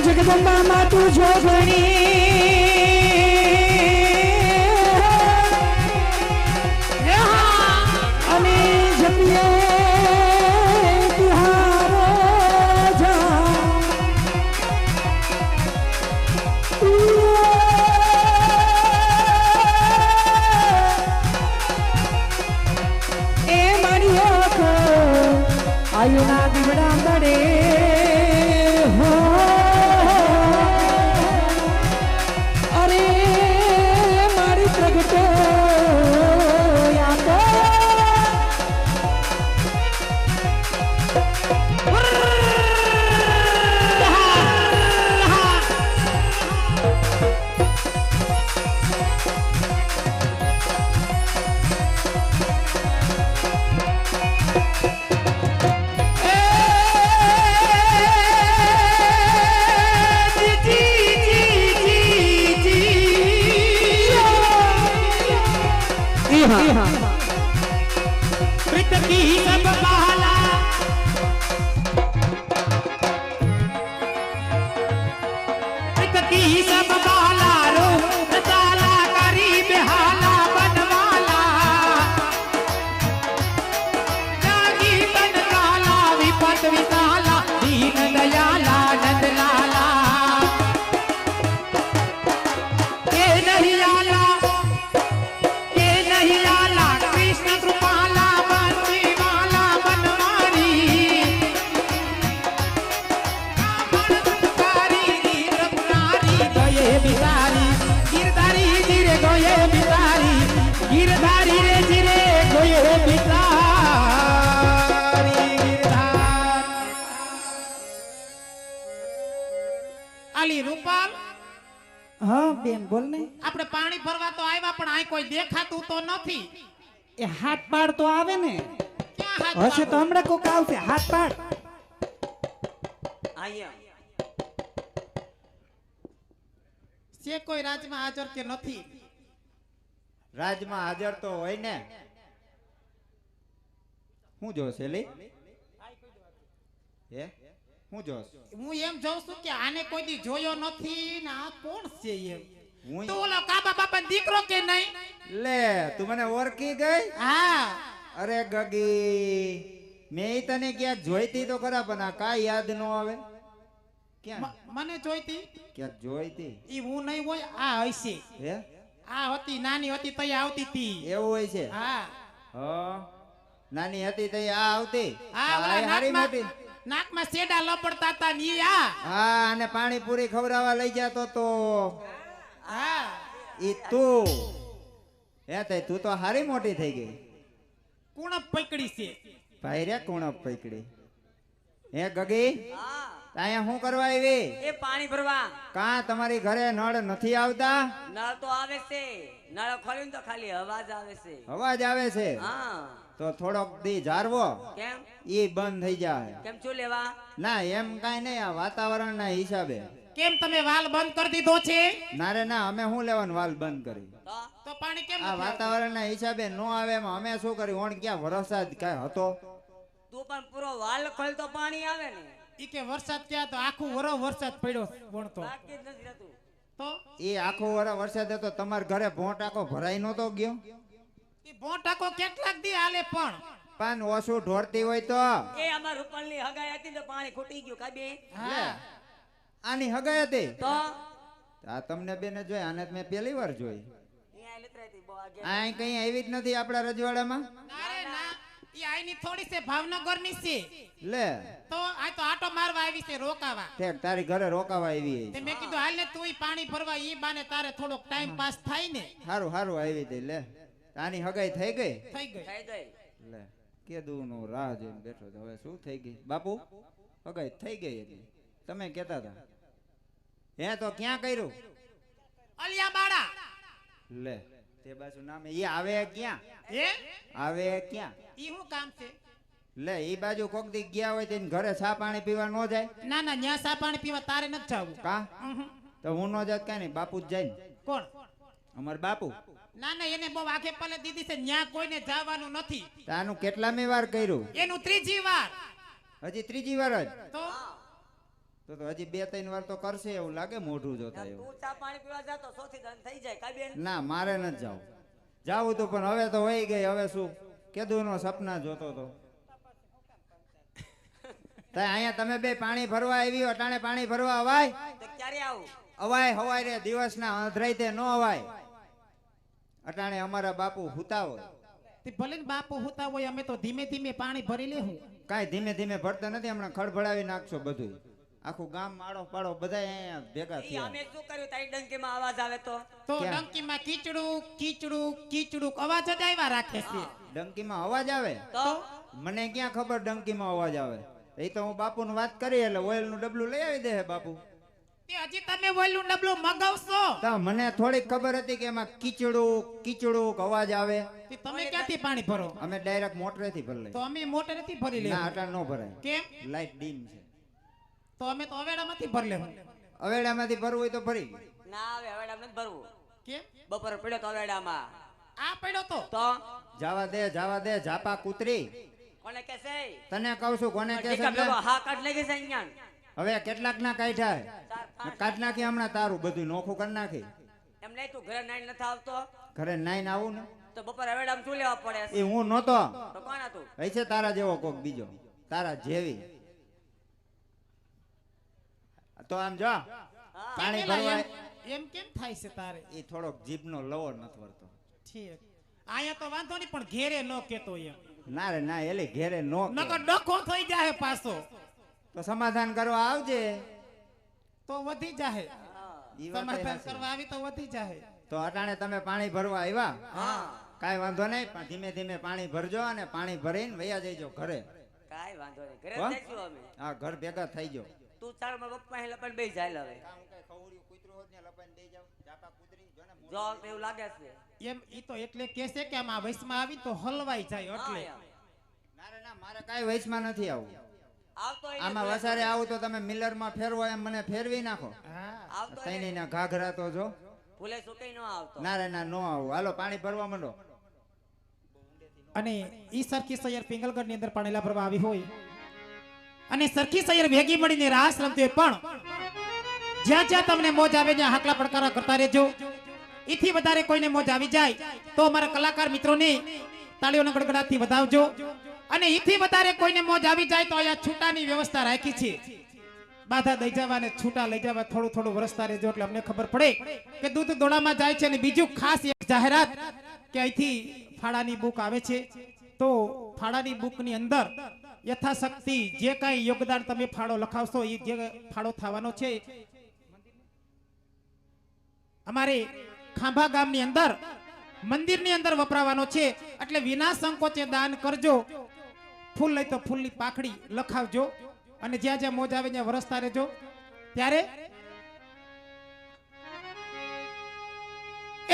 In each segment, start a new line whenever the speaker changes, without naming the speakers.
जगदंबा मा तू जोगणी અને જપિયે તુહારો જા એ મારી આંખ આયુના દીવડા દડે હો બેન બોલ ને
આપણે પાણી ભરવા તો આવ્યા પણ આ કોઈ દેખાતું તો નથી
એ હાથ પાડ તો આવે ને
ક્યાં હાથ
હશે તો હમણાં કોક આવશે હાથ પાડ
આયા છે કોઈ રાજમાં હાજર કે નથી
રાજમાં હાજર તો હોય ને હું જો છે લે હે હું જોશ
હું એમ જોઉં છું કે આને કોઈ દી જોયો નથી ને આ કોણ છે એમ
હું
તું ઓલો કાબા બાપા દીકરો કે નહીં?
લે તું મને ઓળખી ગઈ?
હા
અરે ગગી મેં તને ક્યાંક જોઈતી તો ખરા પણ આ કાંઈ યાદ ન આવે. ક્યાં
મને જોઈતી
ક્યાંક જોઈતી?
ઈ હું નહીં હોય આ હશે.
હે
આ હતી નાની હતી તઈ આવતી હતી.
એવું હોય છે?
હા
હા નાની હતી તો આ આવતી.
હા ઓલા
આ હારી મોટી.
નાકમાં સેડા લપડતા હતા ને ઈ આ.
હા અને પાણીપુરી ખવડાવવા લઈ જતો તો
હા
ઈ તું. હે તે તું તો હારી મોટી થઈ ગઈ.
કુણપ પકડી છે.
ભાઈ રે કુણપ પકડી. હે ગગી
હા
અહીંયા શું કરવા આવી?
એ પાણી ભરવા.
કાં તમારી ઘરે નળ નથી આવતા?
નળ તો આવે છે, નળ ખોલીને તો ખાલી અવાજ આવે છે.
અવાજ આવે છે
હા
તો થોડોક દી જારવો
કેમ
ઈ બંધ થઈ જાય.
કેમ શું લેવા?
ના એમ કાંઈ નહીં આ વાતાવરણના હિસાબે.
કેમ તમે વાલ બંધ કરી દીધો છે?
ના રે ના અમે શું લેવાનું વાલ બંધ કરી?
તો પાણી કેમ
આ
નથી આવતું?
વાતાવરણના હિસાબે નો આવે એમાં અમે શું કરી? ઓણ ક્યાં વરસાદ કાંઈ હતો?
તું પણ પૂરો વાલ ખોલ તો પાણી આવે ને.
ઈ કે વરસાદ ક્યાં તો આખું વરો વરસાદ પડ્યો વણતો
બાકી જ નથી રહેતું.
તો
એ આખો વરસાદ હતો તમારા ઘરે ભોંટાકો ભરાઈ નતો ગયો?
ઈ ભોંટાકો કેટલાક દી હાલે
પાન ઓછું ઢોરતી હોય તો
એ અમાર રૂપાલની હગાઈ હતી ને તો પાણી ખૂટી ગયું કાબે.
હા
આની હગાઈ હતી.
તો
આ તમને બેને જોઈ આને તો મેં પહેલી વાર જોઈ.
અહીંયા લેતરાઈ હતી બહુ આગે.
આ કઈ આવી જ નથી આપણા રજવાડામાં.
અરે ના ઈ આઈની થોડી છે ભાવનગરની છે.
લે
તો આ તો આટો મારવા આવી છે રોકાવા.
ઠેક તારી ઘરે રોકાવા આવી.
તે મેં કીધું હાલ ને તુંય પાણી ભરવા ઈ બાને તારે થોડોક ટાઈમ પાસ થાય ને.
હારું હારું આવી હતી. લે આની હગાઈ થઈ ગઈ?
થઈ ગઈ.
થઈ ગઈ.
લે કેદું નો રાહ જોઈને બેઠો તો હવે શું થઈ ગઈ? બાપુ હગાઈ થઈ ગઈ હતી તમે કહેતા હતા. હે તો ક્યાં કર્યું?
અલિયા બાડા.
લે તે બાજુ નામે ઈ આવે ક્યાં?
હે
આવે ક્યાં?
ઈ શું કામ છે?
લે ઈ બાજુ કોક દી ગયા હોય તેને ઘરે ચા પાણી પીવા ન જાય?
ના ના ન્યા સા પાણી પીવા તારે નથી જાવું.
કા તો હું ન જાત કાંઈ નહીં બાપુ જ જાય ને.
કોણ?
અમાર બાપુ.
ના ના એને બહુ આગે પલે દીધી છે ન્યા કોઈને જવાનું નથી.
તો આનું કેટલામી વાર કર્યું?
એનું ત્રીજી વાર.
હજી ત્રીજી વાર જ?
તો
તો હજી 2-3 વાર તો કરશે એવું લાગે મોઢું જોતા એવું.
તું ચા પાણી પીવા જા તો સોથી દંડ થઈ જાય કાબે.
ના મારે નથી જાવું. જાવું તો પણ હવે તો વહી ગઈ. હવે શું કેદું નો સપના જોતો તો. અહીંયા તમે બે પાણી ભરવા આવી અટાણે પાણી ભરવા અવાય?
તો ક્યારે આવું?
અવાય હવાય રે દિવસના અધરાઈતે નો અવાય. અટાણે અમારા બાપુ હુતા હોય.
તે ભલે ને બાપુ હુતા હોય અમે તો ધીમે ધીમે પાણી ભરી લેવું.
કાંઈ ધીમે ધીમે ભરતા નથી. હમણાં ખડભડાવી નાખશો બધું. આખું ગામ માળો પાડો બધા અહીંયા ભેગા
ઈ
થયા.
અમે શું કર્યું તારી ડંકીમાં અવાજ આવે તો?
તો
ક્યાં?
ડંકીમાં કીચડું કીચડું કીચડું અવાજ જ આવ્યા રાખે છે.
ડંકીમાં અવાજ આવે?
તો
મને ક્યાં ખબર ડંકીમાં અવાજ આવે? એ તો હું બાપુને વાત કરી એટલે ઓઇલનું ડબલું લઈ આવી દે બાપુ.
તે હજી તમે બોલું ડબલું મગાવશો?
તો મને થોડીક ખબર હતી કે એમાં કીચડું કીચડું અવાજ આવે.
તે તમે ક્યાંથી પાણી ભરો?
અમે ડાયરેક્ટ મોટરેથી ભરી લઈએ.
તો અમે મોટરેથી ભરી
ના
લેવું.
અટાણ નો ભરાય.
કેમ?
લાઈટ ડીમ છે.
તો અમે તો અવેડામાંથી ભરી લેવું.
અવેડામાંથી ભરવું હોય તો ભરી.
ના આવે હવેડા નથી ભરવું.
કેમ?
બપોર પડ્યો તો હવેડામાં.
આ પડ્યો તો
તો
જવા દે ઝાપા કૂતરી.
કોને કહેશે?
તને કહું છું કોને કે
ટીકા ભેગો હા કાઢ લઈ ગઈ અહીંયા.
હવે કેટલાક ના કાઢ્યા
ચાર પાંચ.
કાઢ નાખી હમણાં તારું બધું નોખું કરી નાખી.
એમ નહીં તું ઘરે નાઈ નથી આવતો
ઘરે નાઈને આવું ને
તો બપોર હવેડામાં શું લેવા પડે?
એ હું નહોતો.
તો કોણ હતું?
હશે તારા જેવો કોક બીજો તારા જેવી. તો આમ જો પાણી
પેલા
ભરવા
એમ કેમ થાય છે તારે?
એ થોડોક જીભનો લવો નથી વળતો.
ઠીક. આયા તો વાંધો નહીં પણ ઘેરે ન કેતો એમ.
ના રે ના એલી ઘેરે નો કે.
નકર ડખો થઈ જાય પાછો.
તો સમાધાન કરવા આવજે.
તો વધી જાય.
ઈ વાત
સમાધાન
હાચી.
કરવા આવી તો વધી જાય.
તો અટાણે તમે પાણી ભરવા આવ્યા?
હા
કાંઈ વાંધો નહીં પણ ધીમે ધીમે પાણી ભરજો અને પાણી ભરીને વયા જઈજો ઘરે.
કાઈ વાંધો નહીં ઘરે
હો?
જઈશું અમે.
હા ઘર ભેગા થઈ જાઓ.
તું ચાલ મારા પપ્પા અહીં લપન બેસી જાય હવે. જો એવું લાગે છે.
એમ ઈ તો એટલે કે છે કે આમાં વયસમાં આવી તો હલવાઈ જાય
હા,
એટલે.
એમ.
ના રે ના મારે કાંઈ વયસમાં નથી આવું.
આવતો હોય ને
આમાં
ભલે
વસારે આવું તો તમે મિલરમાં ફેરવો એમ મને ફેરવી નાખો.
હા.
આવતો હોય ને
તઈની ના ઘાઘરા તો જો.
ભૂલે સુકઈ ન આવતો.
ના રે ના નો આવું. હાલો પાણી ભરવા માંડો.
અને ઈ સરખી સૈયર પિંગલગઢ ની અંદર પાણી લાભરવા આવી હોય અને સરખી સૈયર ભેગી મળીને રાસ રમતી હોય, પણ જ્યાં જ્યાં તમને મોજ આવે ત્યાં હાકલા પડકારા કરતા રહેજો. એથી વધારે કોઈને મોજ આવી જાય તો અમારા કલાકાર મિત્રોને તાળીઓના ગડગડાટથી વધાવજો. અને એથી વધારે કોઈને મોજ આવી જાય તો અહીંયા છૂટાની વ્યવસ્થા રાખી છે. બાધા દઈ જવા અને છૂટા લઈ જવા થોડું થોડું વરસતા રહેજો એટલે અમને ખબર પડે કે દૂધ દોડામાં જાય છે. અને બીજું ખાસ એક જાહેરાત કે અહીંથી ફાળાની બુક આવે છે, તો ફાળાની બુકની અંદર યથાશક્તિ જે કાંઈ યોગદાન તમે ફાળો લખાવશો એ જે ફાળો થવાનો છે અમારે ખાંભા ગામની અંદર મંદિરની અંદર વપરાવાનો છે. એટલે વિના સંકોચે દાન કરજો. ફૂલ લઈ તો ફૂલની પાખડી લખાવજો અને જ્યાં જ્યાં મોજ આવે ત્યાં વરસતા રહેજો. ત્યારે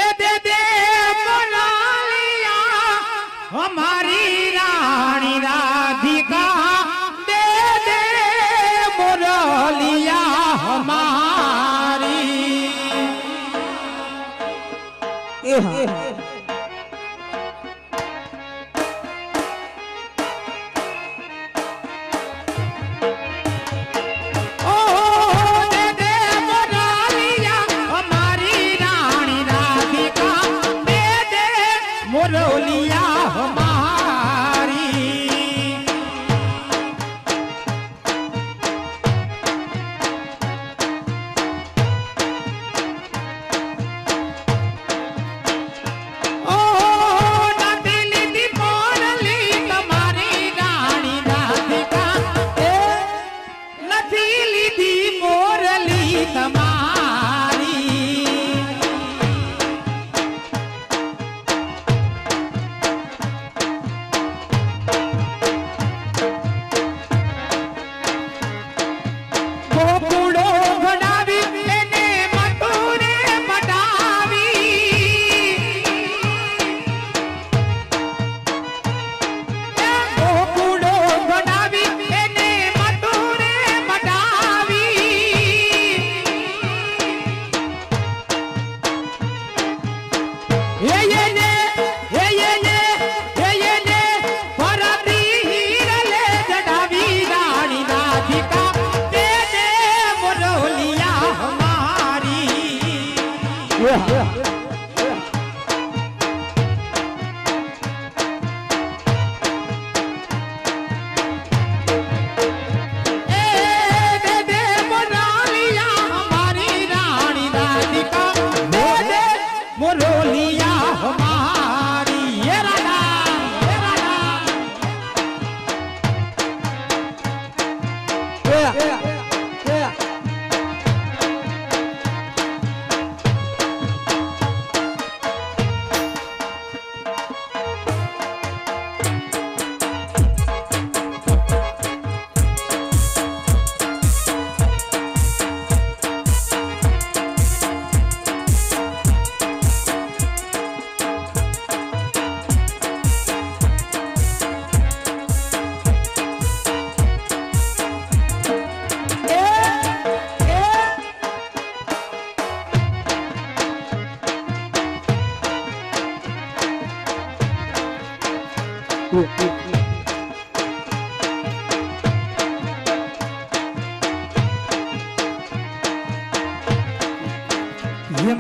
એ દે દે મોનાલિયા હમારી રાણી રાધિકા, દે દે મોનાલિયા હમારી.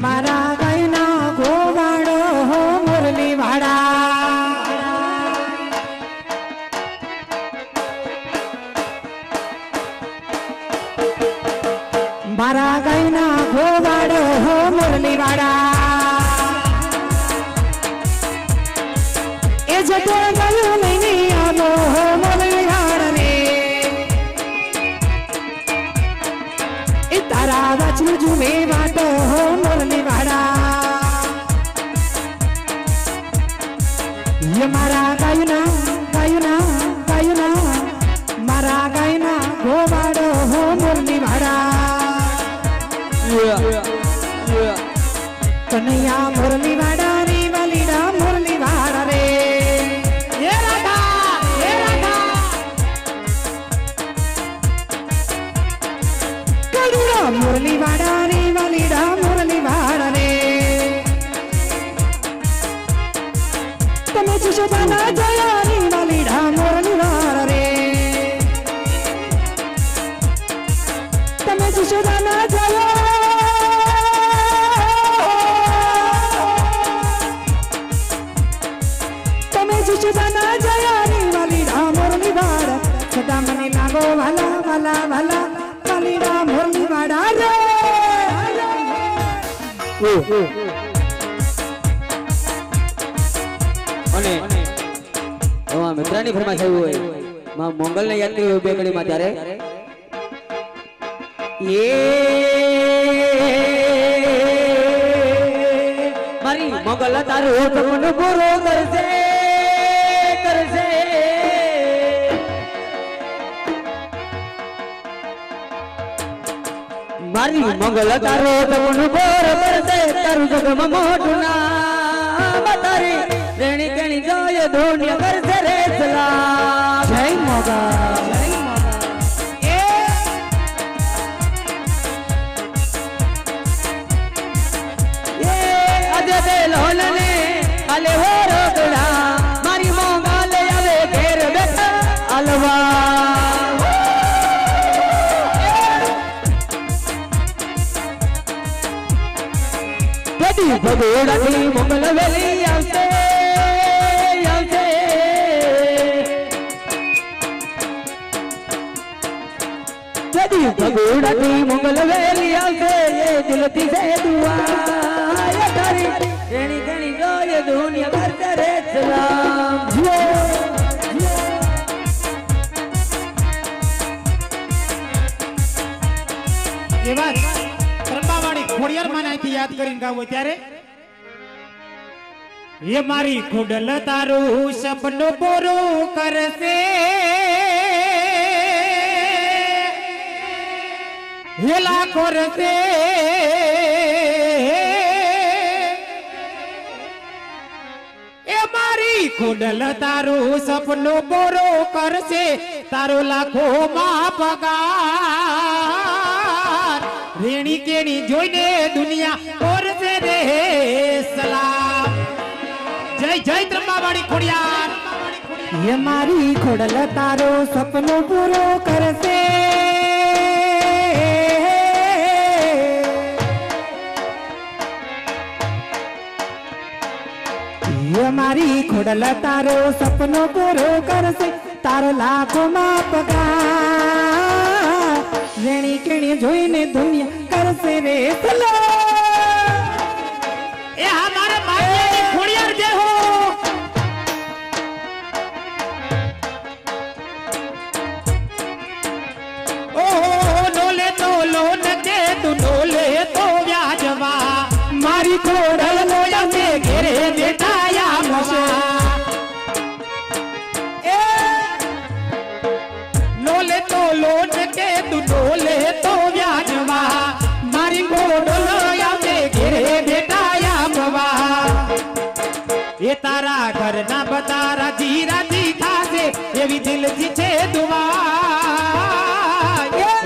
મારા ગાયના ગોવાડો મુરલી વાડા, મારા ગાયના ગોવાડો મુરલી વાડા, એ જતો ગયો નહીં આવો મુરલી વાડા રે, એ તારા વાચું જુએ વાટો મુરલી વાડા, મારા ગાયના ગાયના ગાયના મારા ગાયના ગોવાડો મુરલી વાડા, કનૈયા મુરલી વાડા રે વાલીડા મુરલી વાડા રે, એ રાધા કડુડા મુરલી વાડા રે વાલીડા મુરલી વાડા રે, તમે જશોદાના જયા રે વાલીડા મુરલી વાડા રે, વાલા વાલા વાલીડા મોરલી વાડા રે
અને અમારા મિત્રની ફરમાઈશ આવ્યું હોય માં મોંગલને યાદ કર્યું બે ઘડીમાં ત્યારે મારી મોગલ તારું સપનું પૂરું કરશે કરશે મારી મોગલ તારું સપનું પૂરું કરશે તારું જગમાં મોટું નામ તારી રેણી કેણી જોય ધોન્ય કરશે રે સલામ
જય મોગા
લોલને આલે હો રોકડા મારી મોંગલ આવે ઘેર બેઠા અલવા બધી ભગોડાથી મોંગલ વેલી આવશે આવશે બધી ભગોડાથી મોંગલ વેલી આવશે એ દિલથી સે દુઆ તારી રેણી કેણી જોય દુનિયા કરતે રે સલામ
એ વાત ત્રંબાવાળી ખોડિયાર માં અહીંથી યાદ કરીને ગાવું હોય ત્યારે એ મારી ખોડલ તારું સપનું પૂરું કરશે હે લાખો રસે એ મારી ખોડલ તારું સપનું પૂરું કરશે તારો લાખો માં પગાર રેણી કેણી જોઈને દુનિયા ઓરસે રે સલામ જય જય ત્રંબાવાળી ખોડિયાર
ये मारी खोडल तारो सपनो पूरो करसे ये मारी खोडल तारो सपनो पूरो करसे तारो लाखो में पगार रेणी केणी जोईने दुनिया करसे रे सलाम
એ હમારે માતાની ખોડિયાર જે હો લોન કે તું ડોલે તો વ્યાજવા
मारी खोडल
લોયા મે ઘેરે બેઠાયા મસા એ લોન કે તું ડોલે તો વ્યાજવા મારી ગોડલોયા મે ઘેરે બેઠાયા મવા એ તારા ઘરના બતારા જીરાજી થાશે એવી દિલથી છે દુઆ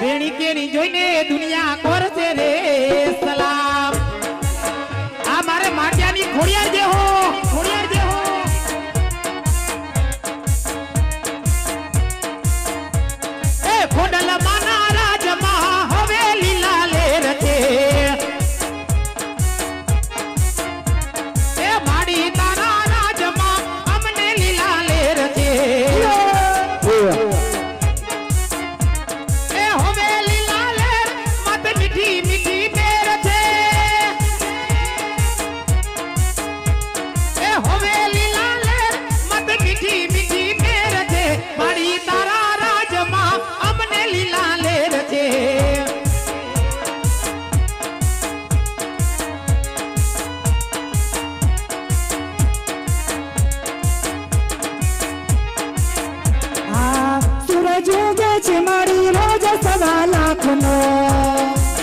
રેણી કેણી જોઈને દુનિયા કરશે રે સલામ આ મારે માટિયાની ખોડિયાર જે હો ખોડિયાર જે હો એ ખોડલ માના રાજમાં હવે લીલા લેર છે એ માડી તારા રાજમાં અમને લીલા લેર છે એ હવે લીલા લેર મત મીઠી મીઠી મેર છે એ હવે લીલા લેર મત મીઠી મીઠી મેર છે માડી તારા રાજમાં અમને લીલા લેર છે
आ सूरज उगे छे मारी रोज सवा लाखनो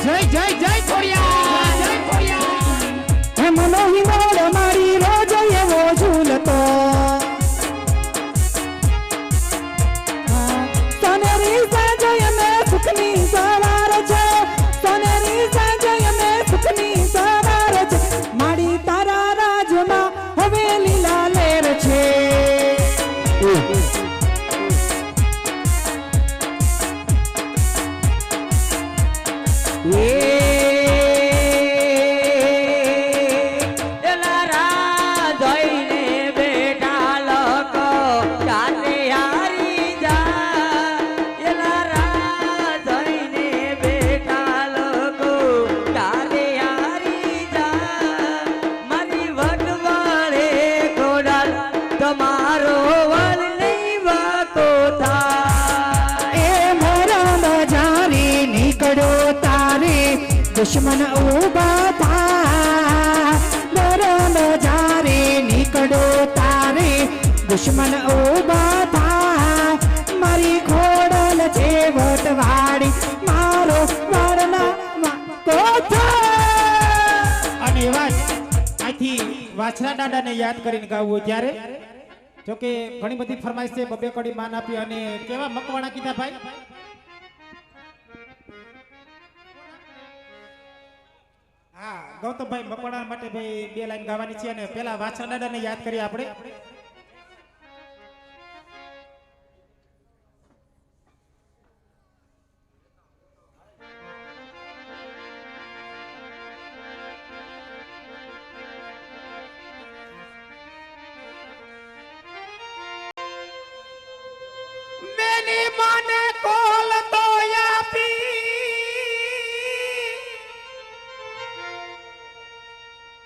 જય જય જય ખોડિયાર જય ખોડિયાર
हे मनो हिंदोळ मारी रोज एवो झूलतो सोनेरी साजय में सुखनी सवार छे सोनेरी साजय में सुखनी सवार छे मारी तारा રાજમાં હવે લીલા લેર છે
એ
દુશ્મન ઉભા થા ધર્મ જારે નીકળો તારે દુશ્મન ઉભા થા મારી ખોડલ છે વટવાડી મારો વર્ણા
અને એવા જ અહીંથી વાછરા દાદાને યાદ કરીને ગાવું ત્યારે જોકે ઘણી બધી ફરમાઈશ છે બબે કડી માન આપી અને કેવા મકવાણા કીધા ભાઈ હા ગૌતમભાઈ મકવાણા માટે ભાઈ 2 લાઈન ગાવાની છે અને પેલા વાછરા દાદાને યાદ કરીએ આપણે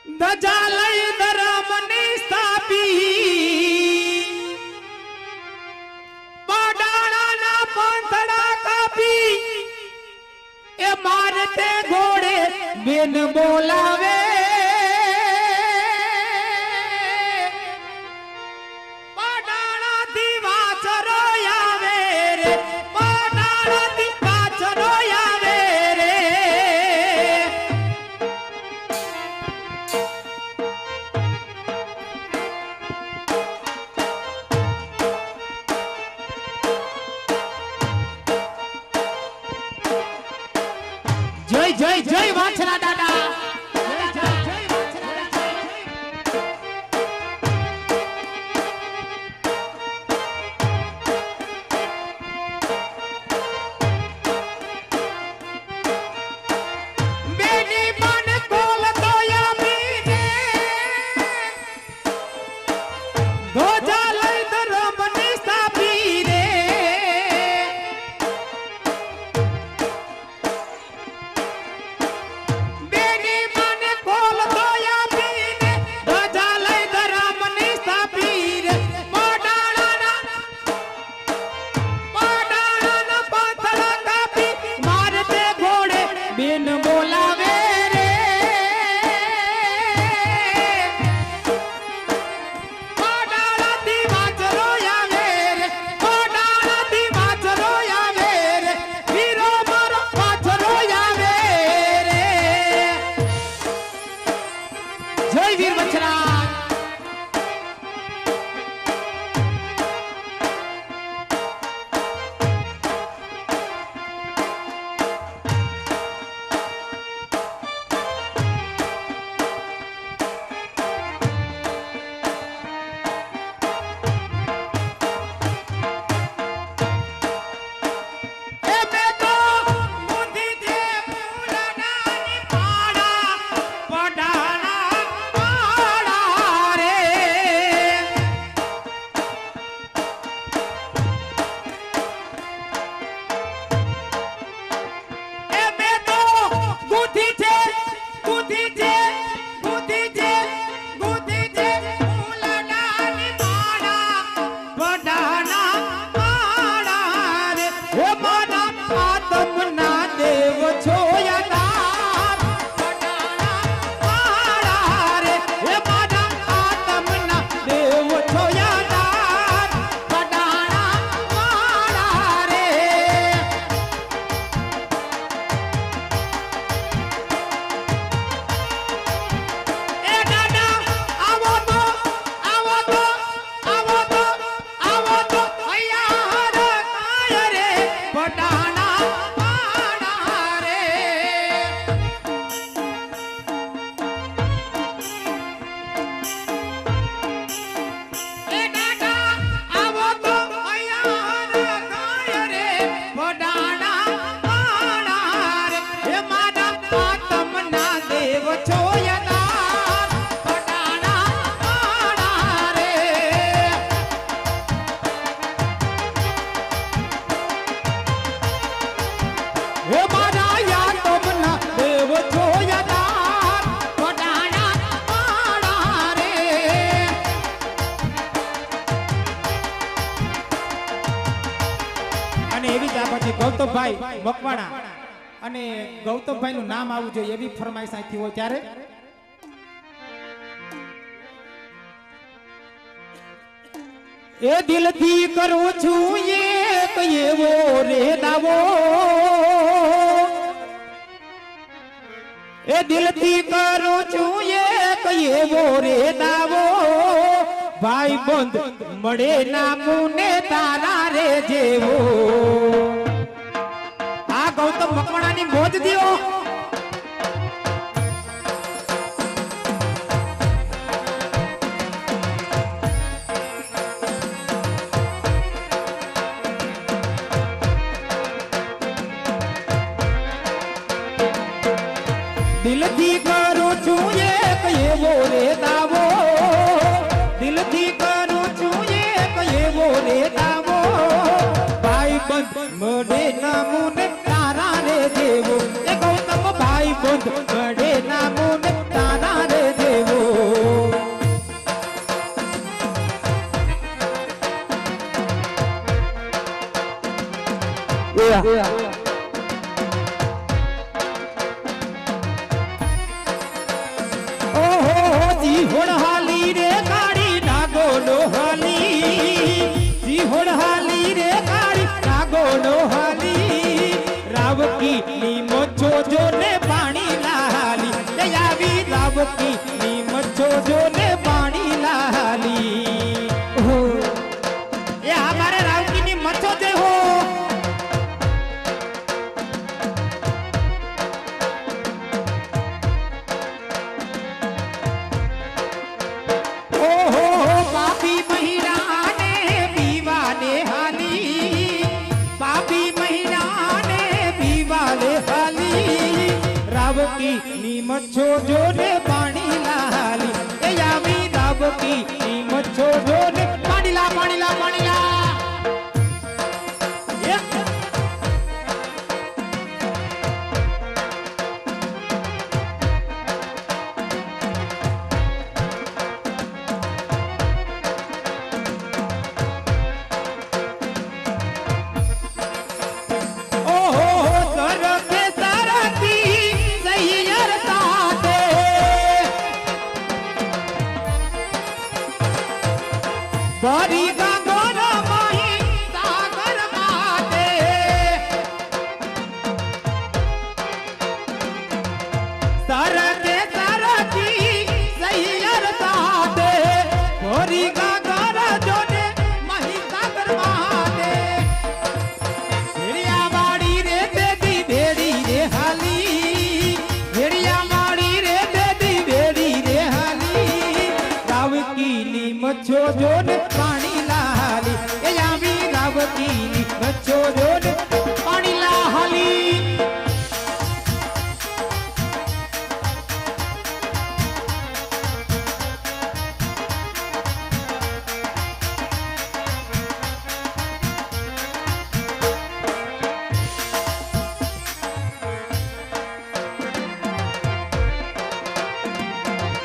ધજા લઈ ધર્મની સ્થાપી પાડાણાના પાંથડા કાપી એ મારતે ઘોડે બેન બોલાવે પાડાણાથી વાછરો આવે રે પાડાણાથી વાછરો આવે રે જય જય જય વાછરા દાદા જય જય જય વાછરા બેની મન કોલ તોયા બીને ધોજા લઈ ધર્મની સ્થાપી રે બેની મન કોલ તોયા બીને ધજા લઈ ધર્મની સ્થાપી રે પાડાણાના પાંથડા કાપી મારતે ઘોડે બેન બોલાવે રે પાડાણાથી વાછરો આવે રે પાડાણાથી વાછરો આવે રે વીરો મારો વાછરો આવે રે જય વીર વછરા એ મે તો બુદ્ધિ દે ફૂલડાની પાડા પડાણા પાડા રે એ મે તો બુદ્ધિ છે બુદ્ધિ છે બુદ્ધિ છે બુદ્ધિ છે ફૂલડાની પાડા પડાણા પાડા રે હે મારા આત્મના દેવ છો યદાર પડાણા પાડા રે હે મારા આત્મના દેવ છો યદાર પડાણા પાડા રે એ દાદા આવો તો આવો તો આવો તો આવો તો અહીંયા કાય રે પડાણા પાડા રે એ દાદા આવો તો અહીંયા કાય રે પડાણા પાડા રે હે મારા આત્મના દેવ છો યદાર પડાણા પાડા રે હે મારા આત્મના દેવ છો યદાર પડાણા પાડા રે અને એવી જ આ પછી ગૌતમભાઈ મકવાણા અને ગૌતમભાઈ નું નામ આવવું જોઈએ એવી ફરમાઈશ અહીંથી હોય ત્યારે એ દિલથી કરું છું એક એવો રે દાવો એ દિલથી કરું છું એક એવો રે દાવો ભાઈ બંધ મળે ના મુને તારા રે જેવો આ ગૌતમ મકવાણાની મોજ દિયો દિલથી કરું છું એક એવો રે દાવો દિલથી કરું છું એક એવો રે દાવો ભાઈ બંધ મળે ના મુને તારા રે જેવો એ ગૌતમ ભાઈ બંધ મળે ના મુને તારા રે જેવો જીહોડ હાલી રે કાળી ડાગો ડોહાલી જીહોડ હાલી રે કાળી ડાગો ડોહાલી રાવકી ની મચ્છો જો ને પાણી લાલી એ આવી રાવકી ની મચ્છો જો ને પાણી લાલી એ અમારે રાવકી ની મચ્છો જે હો રાવકી ની મચ્છો જો ને પાણી લાલી એ આવી રાવકી ની મચ્છો જો ને પાણી લા પાણી લા પાણી લા બરી ગાગર મહી સાગર માતે સરકે સરકી સૈયર સાતે બરી ગાગર જોને મહી સાગર માતે ભેડિયા વાડી રે દેદી ભેડી રે હાલી ભેડિયા વાડી રે દેદી ભેડી રે હાલી રાવકી ની મચ્છો જોને પાણી લાલી એ આવી રાવકી ની મચ્છો જોને પાણી લાલી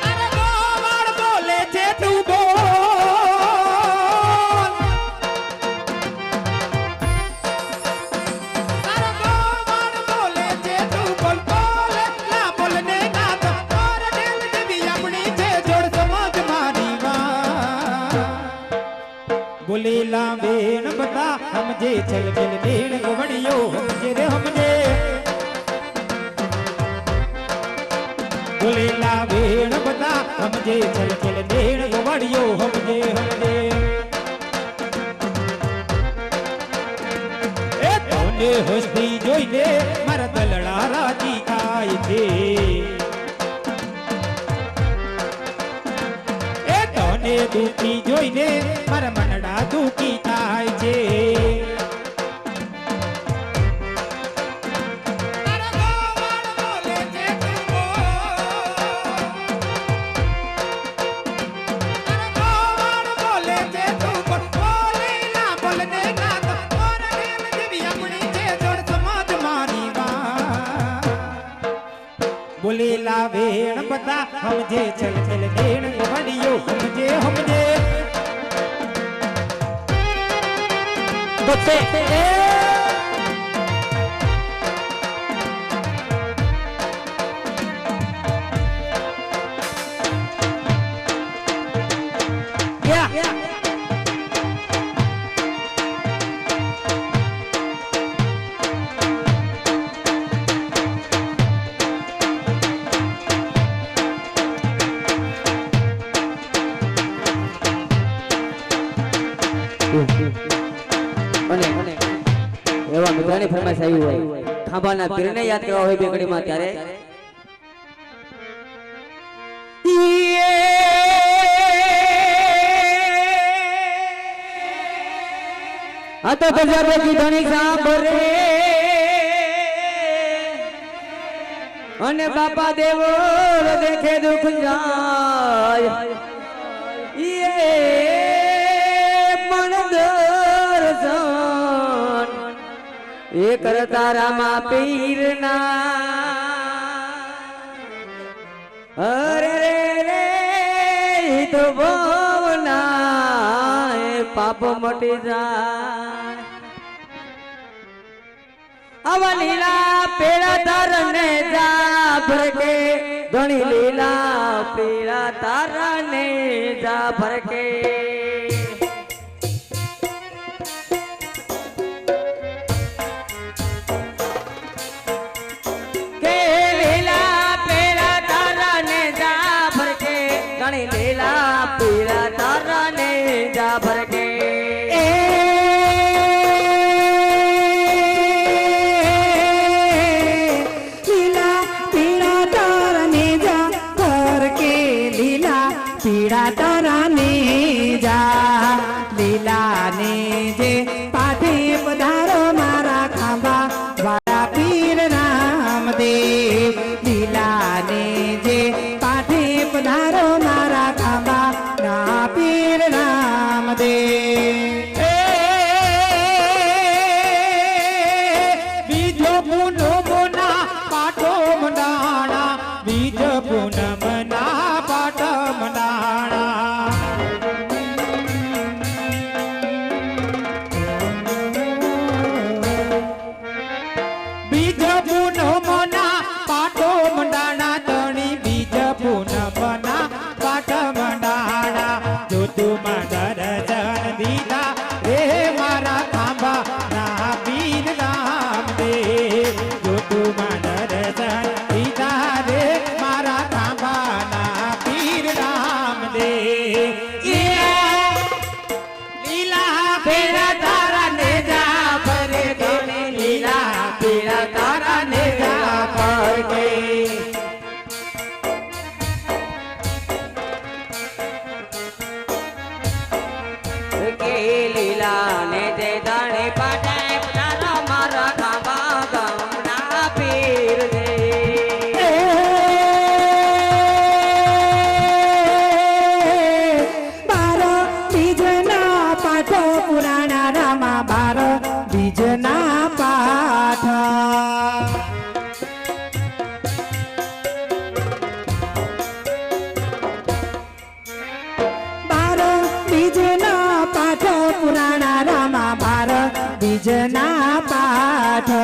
અરે ગોવાળ બોલે છે તું બોલ बोलेला बेन बता हमजे चल चल बेन गवड़ियो हमजे रे हमजे बोलेला बेन बता हमजे चल चल बेन गवड़ियो हमजे हमजे ए तोने हस्ती જોઈને મારા દલડા રાજી થાય છે તને દુખી જોઈને મારા મનડા દુખી થાય છે बोलेला वेण बता हमजे चल चल देण गवड़ियो हमजे हमजे बते
મિત્રોની ફરમાઈશ આવી હોય ખાંભાના પીરને યાદ કરવા હોય બે ઘડીમાં ત્યારે આ તો પ્રજાપતિ ધણી સાંભળે અને બાપા દેવો દેખે દુઃખ જાય પણ દર્શન એ કરતા રામા પીરના અરે રે રે તો ભવના પાપ મટી જાય આવા લીલા પેડા તારને જા ભરકે ધણી લીલા પેડા તારને જા ભરકે કે લીલા પેડા તારને જા ભરકે ધણી લીલા પેડા તારને જા ભરકે
પીડા તારાને જા લીલાને જે પાઠે પધારો મારા ખાંભા વાળા પીર રામદેવ લીલાને જે પાઠે પધારો મારા ખાંભા ના પીર રામદેવ બીજો પૂનમના પાઠો મંડાણા બીજ પૂનમના પાઠ મંડાણા બીજ પૂનમના પાઠો મંડાણા તણી બીજ પૂનમના પાઠ મંડાણા જો તું દર્શન દીધા રે મારા ખાંભા ના પીર રામદેવ જો તું દર્શન દીધા રે મારા ખાંભા ના પીર રામદેવ લીલા પેરા તારા ને જા ભરે ધણી લીલા પેરા તારા ને જા ભરે
કે લીલા ને તે દાણે પાટે પધારો મારા ખાંભા ગામના પીર ને
બાર બીજના પાઠો પુરાણા રામા બાર બીજના પાઠ બાર બીજના પાઠ પુરાણા રામા બાર બીજના પાઠ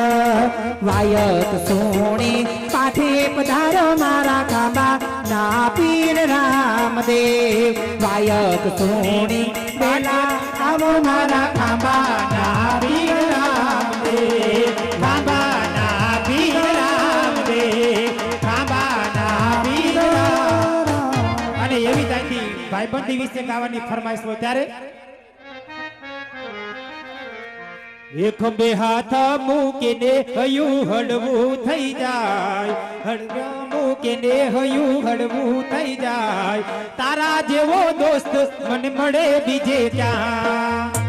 વાયક સોણી પાઠે પધારો મારા ખાંભા ના પીર રામદેવ વાયક સોણી બેલા આવો મારા ખાંભા ના પીર રામદેવ ખાંભા ના પીર રામદેવ ખાંભા ના પીર રામ
અને એવી તાકી ભાઈબંધી વિશે ગાવાની ફરમાઈશ હોય ત્યારે એક બે હાથ મૂકીને હયું હળવું થઈ જાય હળવા મૂકીને હયું હળવું થઈ જાય તારા જેવો દોસ્ત મને મળે બીજે ક્યાં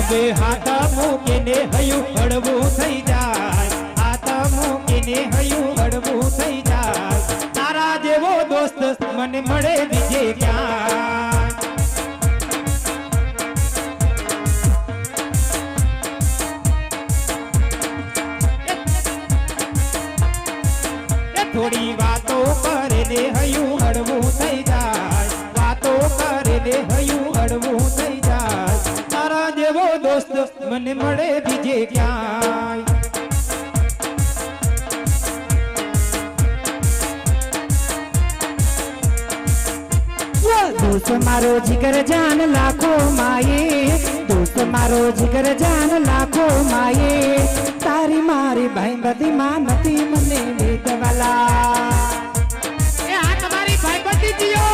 બે હાથ મૂકીને હયું હળવું થઈ જાય હાથ મૂકીને હયું હળવું થઈ જાય તારા જેવો દોસ્ત મને મળે બીજે ક્યાં થોડી વાતો કરીને હયું હળવું થઈ જાય વાતો કરીને હયું હળવું થઈ જાય તારા જેવો દોસ્ત મને મળે બીજે ક્યાંય
दोस्त मारो जिगर जान लाखों माये दोस्त मारो जिगर जान लाखों माये तारा તારી મારી ભાઈ બધી માં નથી મને વેદવાલા
એ આ તમારી ભાઈબંધી જીઓ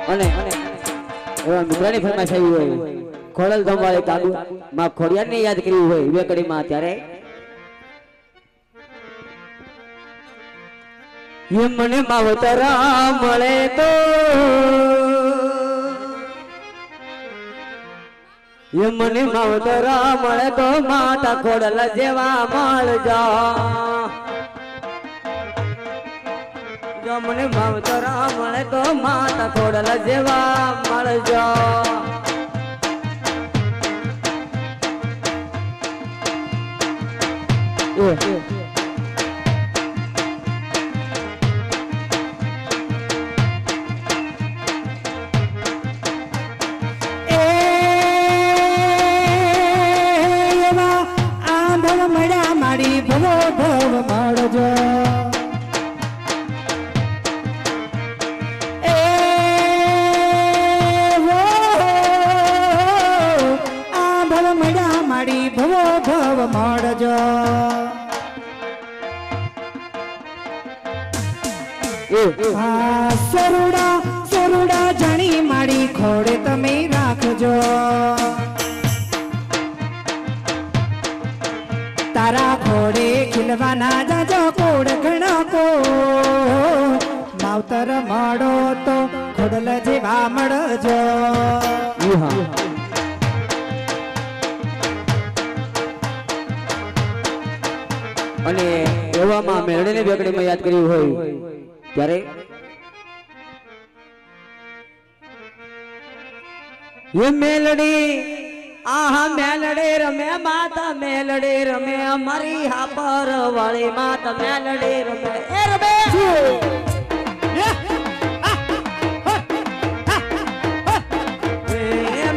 અને એવા મિત્રની ફરમાઈશ આવી હોય ખોડલ ધમવાળી કાબુ માં ખોડિયારને યાદ કર્યું હોય વેકડીમાં ત્યારે એ મને માવતરા મળે તો એ મને માવતરા મળે તો માતા ખોડલ જેવા મળજો જો મને માવતરા મળે તો માતા ખોડલ જેવા મળજો
મારી ભવો ભવ મળજો મારી ભવો ભવ મળજો સરુડા સરુડા જાણી મારી ખોડે તમે રાખજો તારા ખોડે ખીલવાના જાજો કોડ ઘણા કો માવતર મળો તો ખોડલ જેવા મળજો
અને એવામાં મેળડીને વેકડીમાં યાદ કર્યું હોય ત્યારે એ મેલડી આહા મેલડી રમે માતા મેલડી રમે અમારી હાપર વાળી માતા મેલડી રમે એ રમે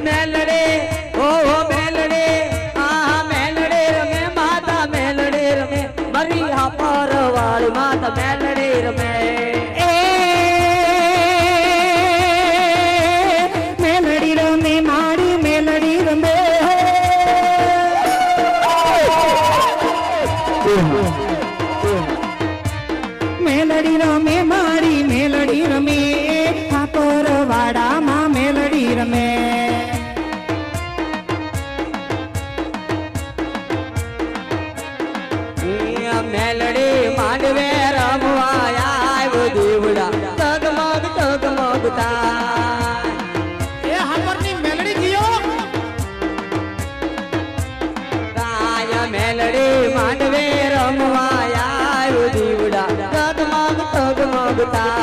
મેલડી ઓહો મેલડી આહા મેલડી રમે માતા મેલડી રમે મારી હાપર વાળી માતા મેલડી રમે
મેલડી રમે મારી મેલડી રમે મેલડી રમે મારી મેલડી રમે ઠાકોર વાડામાં મેલડી રમે
મેલડી માંડવે રમવા આવ્યો દીવડા તગમગ તગમગ થાય
એ હાપરની મેલડી જીઓ
તાયા મેલડી માંડવે રમવા આવ્યો દીવડા તગમગ તગમગ થાય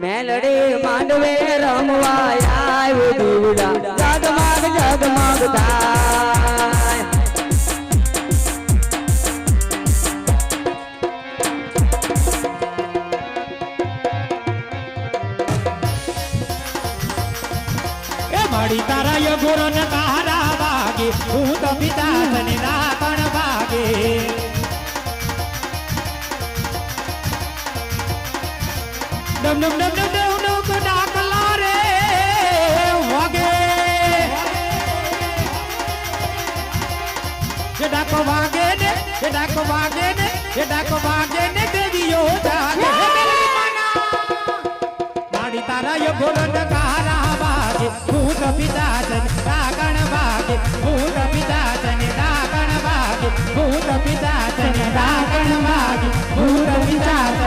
મેલડી માંડવે રમવાયા દીવડા જગમગ જગમગ થાય
માડી તારા યગુરો ને કારા વાગે હું તો પિતા તને રાવણ વાગે ડમ ડમ ડમ ડમ ડમ ડમ ડાકલા રે વાગે જે ડાકો વાગે ને જે ડાકો વાગે ને જે ડાકો વાગે ને દેવીઓ જાગે માડી તારા યગુરો ને કારા વાગે ભૂત પિતા તને રાગણ વાગે ભૂત પિતા તને રાગણ વાગે ભૂત પિતા તને રાગણ વાગે ભૂત પિતા